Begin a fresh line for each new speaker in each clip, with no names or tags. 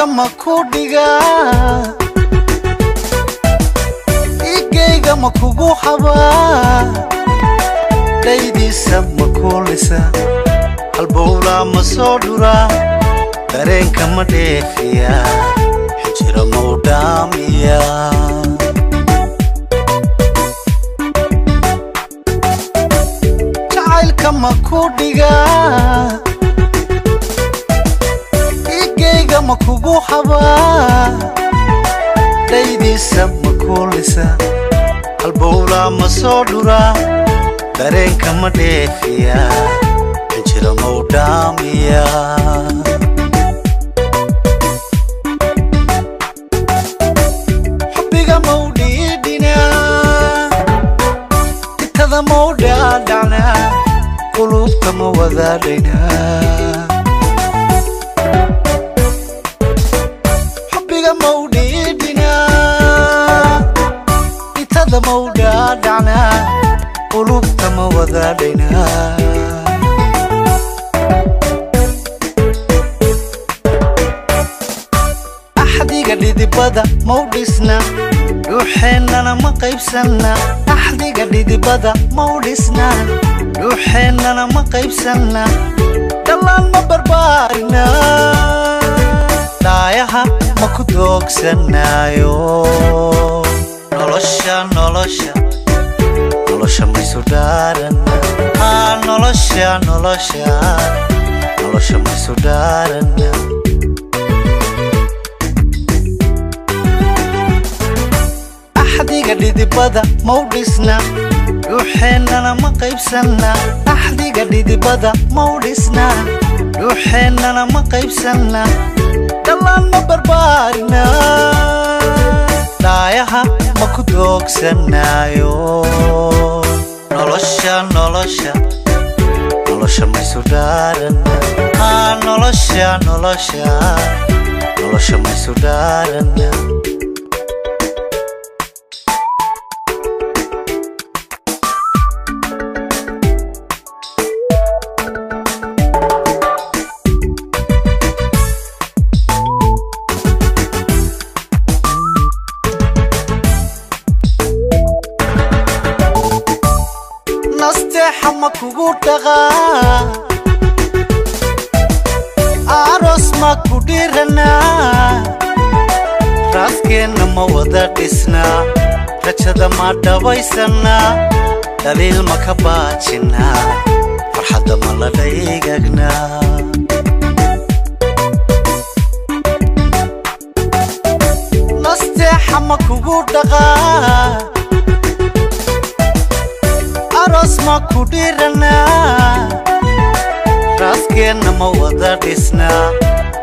makudiga igeyga makugu haba daydiisa makulisa halbowla masodura dareenka ma dheefiya xijira mawdamiya jacaylka makudiga igeyga makugu haba daydiisa makulisa halbowla masodura dareenka ma dheefiya xijira mawdamiya xubbiga mawdhiidhina itada mawdhaadhacna qulubta ma wadaadhayna xubbiga mawdhiidhina itada mawdhaadhacna qulubta ma wadaadhayna axdiga dhidibada mawdhisna dhuuxeennana ma qaybsanna axdiga dhidibada mawdhisna dhuuxeennana ma qaybsanna dhallaan ma barbaarina dhaayaha ma ku doogsanaayo nolosha maysu dhaarana nolosha maysu dhaarana axdiga dhidibada mawdhisna dhuuxeennana ma qaybsanna axdiga dhidibada mawdhisna dhuuxeennana ma qaybsanna dhallaan ma barbaarina dhaayaha ma ku doogsanaayo nolosha maysu dhaarana nolosha maysu dhaarana nasteexa ma kugu dhaqaa aroos ma ku dhiranaa raaskeenna ma wada dhisnaa rajada ma dhabaysanaa dhaliil ma ka baajinaa farxadda ma la dhaygagnaa nasteexa ma kugu dhaqaa aroos ma ku dhiranaa raaskeenna ma wada dhisnaa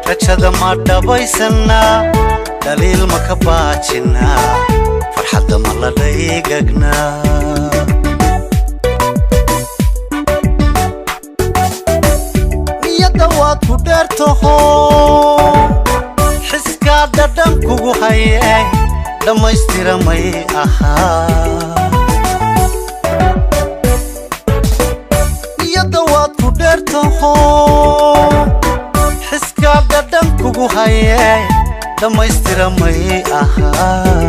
rajada ma dhabaysanaa dhaliil ma ka baajinaa farxadda ma la dhaygagnaa niyadda waad ku dheertaho xiskaa dhadhan kugu hayay dhammaystira may ahaa waad ku dheertaho xiskaa dhadhan kugu hayay dhammaystira may ahaa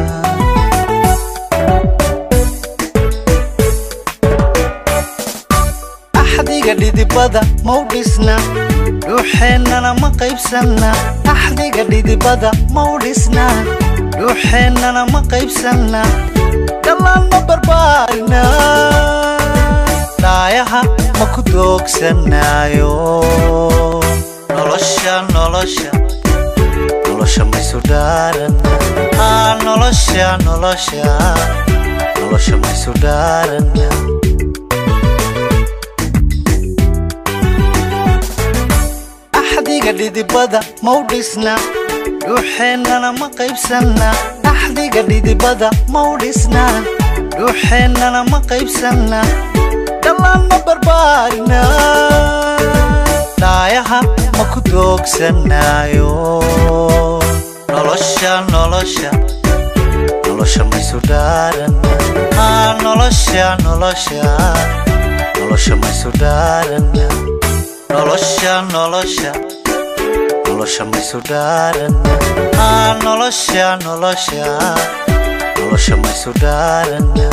axdiga dhidibada mawdhisna dhuuxeennana ma qaybsanna axdiga dhidibada mawdhisna dhuuxeennana ma qaybsanna dhallaan ma barbaarina dhaayaha ma ku doogsanaayo nolosha maysu dhaarana nolosha maysu dhaarana axdiga dhidibada mawdhisna dhuuxeennana ma qaybsanna axdiga dhidibada mawdhisna dhuuxeennana ma qaybsanna dhallaan ma barbaarina dhaayaha ma ku doogsanaayo nolosha maysu dhaarana nolosha maysu dhaarana nolosha nolosha maysu dhaarana nolosha maysu dhaarana